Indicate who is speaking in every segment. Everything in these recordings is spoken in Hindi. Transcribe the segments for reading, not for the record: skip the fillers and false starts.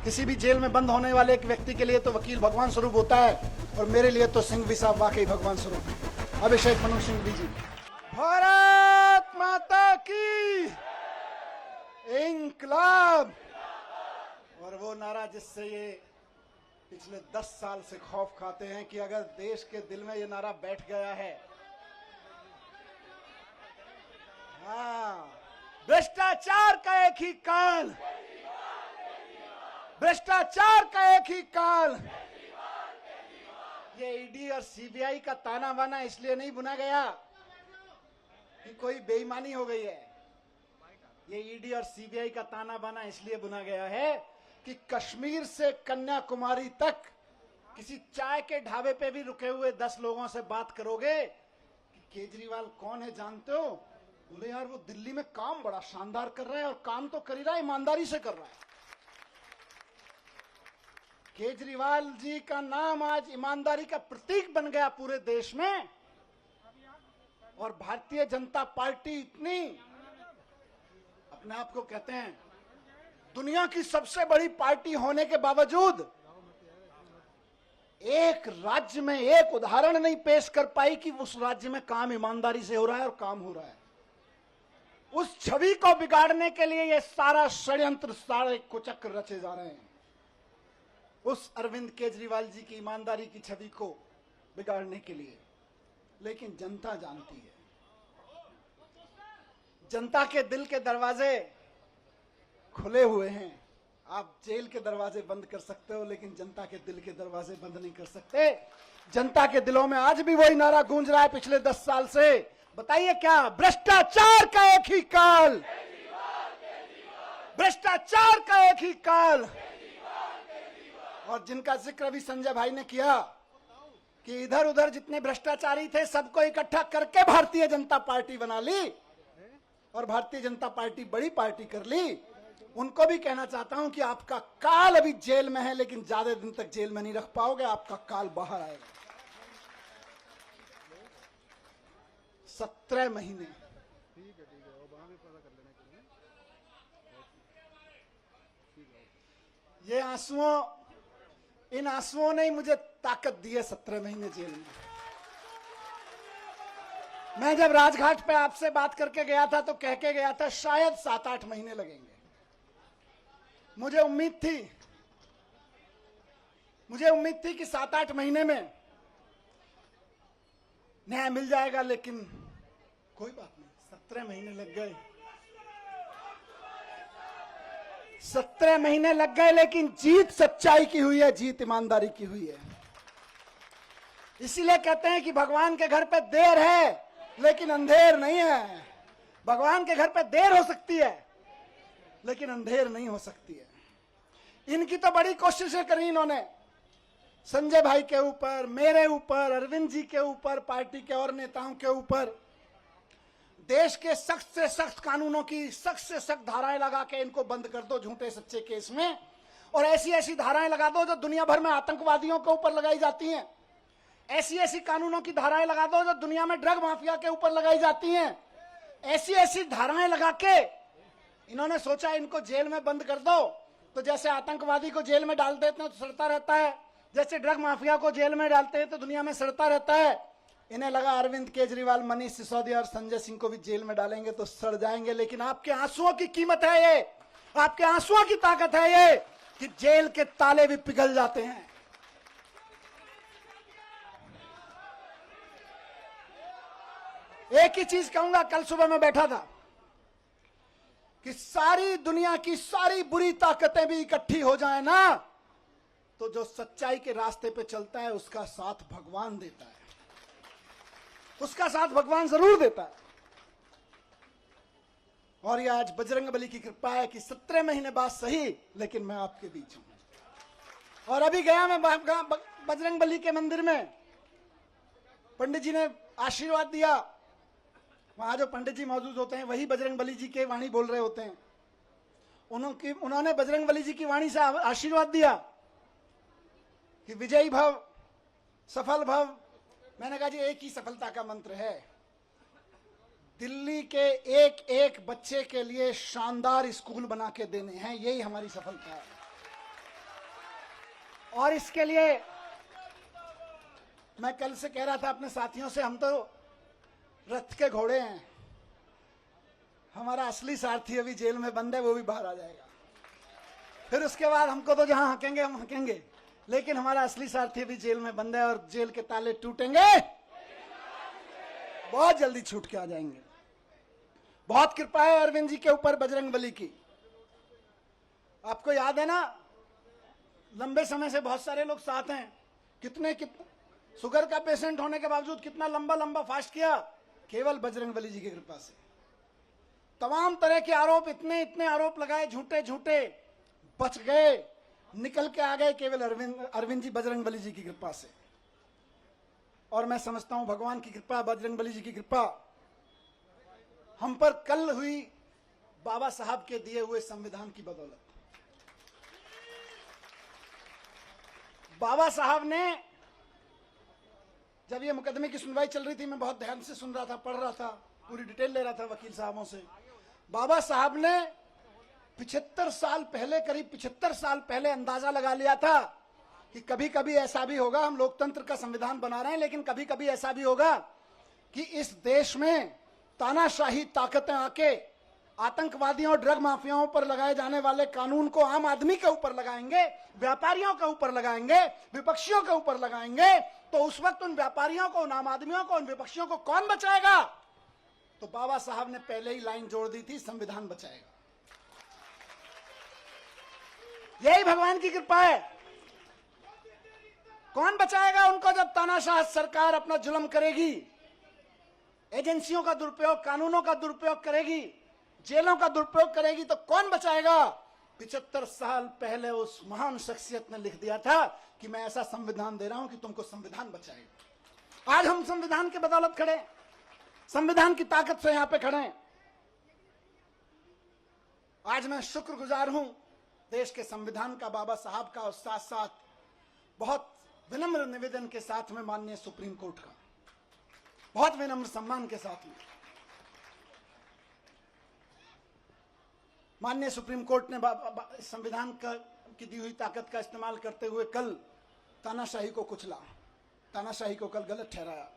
Speaker 1: किसी भी जेल में बंद होने वाले एक व्यक्ति के लिए तो वकील भगवान स्वरूप होता है, और मेरे लिए तो सिंघवी साहब वाकई भगवान स्वरूप है। अभिषेक मनु सिंघवी जी। भारत माता की इंकलाब। और वो नारा जिससे ये पिछले 10 साल से खौफ खाते हैं कि अगर देश के दिल में ये नारा बैठ गया है, हाँ, भ्रष्टाचार का एक ही काल, भ्रष्टाचार का एक ही काल। ये ईडी और सीबीआई का ताना बाना इसलिए नहीं बुना गया कि कोई बेईमानी हो गई है। ये ईडी और सीबीआई का ताना बाना इसलिए बुना गया है कि कश्मीर से कन्याकुमारी तक किसी चाय के ढाबे पे भी रुके हुए 10 लोगों से बात करोगे कि केजरीवाल कौन है जानते हो? बोले यार वो दिल्ली में काम बड़ा शानदार कर रहा है, और काम तो कर ही रहा है, ईमानदारी से कर रहा है। केजरीवाल जी का नाम आज ईमानदारी का प्रतीक बन गया पूरे देश में। और भारतीय जनता पार्टी इतनी अपने आप को कहते हैं दुनिया की सबसे बड़ी पार्टी होने के बावजूद एक राज्य में एक उदाहरण नहीं पेश कर पाई कि उस राज्य में काम ईमानदारी से हो रहा है और काम हो रहा है। उस छवि को बिगाड़ने के लिए ये सारा षड्यंत्र, सारे कुचक्र रचे जा रहे हैं। उस अरविंद केजरीवाल जी की ईमानदारी की छवि को बिगाड़ने के लिए। लेकिन जनता जानती है, जनता के दिल के दरवाजे खुले हुए हैं। आप जेल के दरवाजे बंद कर सकते हो, लेकिन जनता के दिल के दरवाजे बंद नहीं कर सकते। जनता के दिलों में आज भी वही नारा गूंज रहा है पिछले 10 साल से। बताइए क्या? भ्रष्टाचार का एक ही काल, भ्रष्टाचार का एक ही काल। और जिनका जिक्र अभी संजय भाई ने किया कि इधर उधर जितने भ्रष्टाचारी थे सबको इकट्ठा करके भारतीय जनता पार्टी बना ली, और भारतीय जनता पार्टी बड़ी पार्टी कर ली। उनको भी कहना चाहता हूं कि आपका काल अभी जेल में है, लेकिन ज्यादा दिन तक जेल में नहीं रख पाओगे, आपका काल बाहर आएगा। 17 महीने। ये आंसुओं, इन आंसुओं ने मुझे ताकत दी है 17 महीने जेल में। मैं जब राजघाट पे आपसे बात करके गया था तो कह के गया था शायद 7-8 महीने लगेंगे। मुझे उम्मीद थी कि 7-8 महीने में न्याय मिल जाएगा, लेकिन कोई बात नहीं, 17 महीने लग गए। 17 महीने लग गए, लेकिन जीत सच्चाई की हुई है, जीत ईमानदारी की हुई है। इसीलिए कहते हैं कि भगवान के घर पे देर है लेकिन अंधेर नहीं है। भगवान के घर पे देर हो सकती है लेकिन अंधेर नहीं हो सकती है। इनकी तो बड़ी कोशिशें करी इन्होंने, संजय भाई के ऊपर, मेरे ऊपर, अरविंद जी के ऊपर, पार्टी के और नेताओं के ऊपर। देश के सख्त से सख्त कानूनों की सख्त से सख्त धाराएं लगा के इनको बंद कर दो झूठे सच्चे केस में, और ऐसी ऐसी धाराएं लगा दो जो दुनिया भर में आतंकवादियों के ऊपर लगाई जाती हैं। ऐसी ऐसी कानूनों की धाराएं लगा दो जो दुनिया में ड्रग माफिया के ऊपर लगाई जाती हैं। ऐसी ऐसी धाराएं लगा के इन्होंने सोचा इनको जेल में बंद कर दो, तो जैसे आतंकवादी को जेल में डाल देते हैं तो सड़ता रहता है, जैसे ड्रग माफिया को जेल में डालते हैं तो दुनिया में सड़ता रहता है। इन्हें लगा अरविंद केजरीवाल, मनीष सिसोदिया और संजय सिंह को भी जेल में डालेंगे तो सड़ जाएंगे। लेकिन आपके आंसुओं की कीमत है ये, आपके आंसुओं की ताकत है ये कि जेल के ताले भी पिघल जाते हैं। एक ही चीज कहूंगा, कल सुबह मैं बैठा था कि सारी दुनिया की सारी बुरी ताकतें भी इकट्ठी हो जाए ना, तो जो सच्चाई के रास्ते पे चलता है उसका साथ भगवान देता है, उसका साथ भगवान जरूर देता है। और ये आज बजरंगबली की कृपा है कि 17 महीने बाद सही, लेकिन मैं आपके बीच हूं। और अभी गया मैं बजरंगबली के मंदिर में, पंडित जी ने आशीर्वाद दिया। वहां जो पंडित जी मौजूद होते हैं वही बजरंगबली जी के वाणी बोल रहे होते हैं। उन्होंने बजरंगबली जी की वाणी से आशीर्वाद दिया कि विजयी भव, सफल भव। मैंने कहा जी एक ही सफलता का मंत्र है, दिल्ली के एक एक बच्चे के लिए शानदार स्कूल बना के देने हैं, यही हमारी सफलता है। और इसके लिए मैं कल से कह रहा था अपने साथियों से, हम तो रथ के घोड़े हैं, हमारा असली सारथी अभी जेल में बंद है, वो भी बाहर आ जाएगा। फिर उसके बाद हमको तो जहां हकेंगे हम हकेंगे, लेकिन हमारा असली सारथी अभी जेल में बंद है और जेल के ताले टूटेंगे, बहुत जल्दी छूट के आ जाएंगे। बहुत कृपा है अरविंद जी के ऊपर बजरंगबली की। आपको याद है ना, लंबे समय से बहुत सारे लोग साथ हैं, कितने शुगर का पेशेंट होने के बावजूद कितना लंबा लंबा फास्ट किया, केवल बजरंगबली जी की कृपा से। तमाम तरह के आरोप, इतने इतने आरोप लगाए झूठे झूठे, बच गए, निकल के आ गए, केवल अरविंद जी बजरंगबली जी की कृपा से। और मैं समझता हूं भगवान की कृपा, बजरंगबली जी की कृपा हम पर कल हुई बाबा साहब के दिए हुए संविधान की बदौलत। बाबा साहब ने, जब ये मुकदमे की सुनवाई चल रही थी, मैं बहुत ध्यान से सुन रहा था, पढ़ रहा था, पूरी डिटेल ले रहा था वकील साहबों से। बाबा साहब ने 75 साल पहले, करीब 75 साल पहले अंदाजा लगा लिया था कि कभी कभी ऐसा भी होगा, हम लोकतंत्र का संविधान बना रहे हैं, लेकिन कभी कभी ऐसा भी होगा कि इस देश में तानाशाही ताकतें आके आतंकवादियों और ड्रग माफियाओं पर लगाए जाने वाले कानून को आम आदमी के ऊपर लगाएंगे, व्यापारियों के ऊपर लगाएंगे, विपक्षियों के ऊपर लगाएंगे। तो उस वक्त उन व्यापारियों को, उन आम आदमियों को, उन विपक्षियों को कौन बचाएगा? तो बाबा साहब ने पहले ही लाइन जोड़ दी थी, संविधान बचाएगा। यही भगवान की कृपा है। कौन बचाएगा उनको जब तानाशाह सरकार अपना जुल्म करेगी, एजेंसियों का दुरुपयोग, कानूनों का दुरुपयोग करेगी, जेलों का दुरुपयोग करेगी, तो कौन बचाएगा? 75 साल पहले उस महान शख्सियत ने लिख दिया था कि मैं ऐसा संविधान दे रहा हूं कि तुमको संविधान बचाएगा। आज हम संविधान के बदौलत खड़े, संविधान की ताकत से यहां पे खड़े हैं। आज मैं शुक्रगुजार हूं देश के संविधान का, बाबा साहब का, और साथ साथ बहुत विनम्र निवेदन के साथ में माननीय सुप्रीम कोर्ट का, बहुत विनम्र सम्मान के साथ में माननीय सुप्रीम कोर्ट ने संविधान की दी हुई ताकत का इस्तेमाल करते हुए कल तानाशाही को कुचला, तानाशाही को कल गलत ठहराया।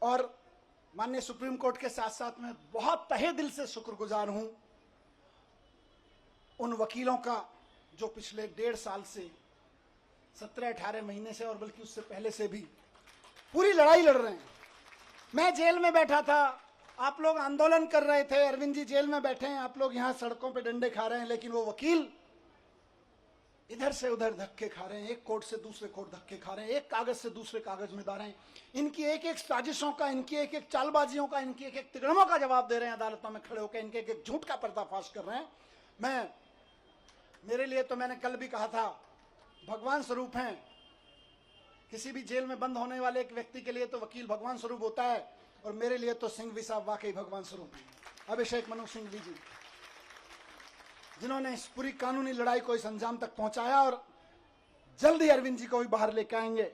Speaker 1: और माननीय सुप्रीम कोर्ट के साथ साथ में बहुत तहे दिल से शुक्रगुजार हूं उन वकीलों का जो पिछले 1.5 साल से, 17-18 महीने से, और बल्कि उससे पहले से भी पूरी लड़ाई लड़ रहे हैं। मैं जेल में बैठा था, आप लोग आंदोलन कर रहे थे, अरविंद जी जेल में बैठे हैं, आप लोग यहां सड़कों पे डंडे खा रहे हैं, लेकिन वो वकील इधर से उधर धक्के खा रहे हैं, एक कोर्ट से दूसरे कोर्ट धक्के खा रहे हैं, एक कागज से दूसरे कागज में जा रहे हैं। इनकी एक एक साजिशों का, इनकी एक एक चालबाजियों का, इनकी एक एक तिगड़मों का जवाब दे रहे हैं अदालतों में खड़े होकर, इनके एक एक झूठ का पर्दाफाश कर रहे हैं। मेरे लिए तो मैंने कल भी कहा था, भगवान स्वरूप हैं। किसी भी जेल में बंद होने वाले एक व्यक्ति के लिए तो वकील भगवान स्वरूप होता है, और मेरे लिए तो सिंघवी साहब वाकई भगवान स्वरूप हैं। अभिषेक मनु सिंघवी जी, जिन्होंने इस पूरी कानूनी लड़ाई को इस अंजाम तक पहुंचाया, और जल्द ही अरविंद जी को भी बाहर लेकर आएंगे।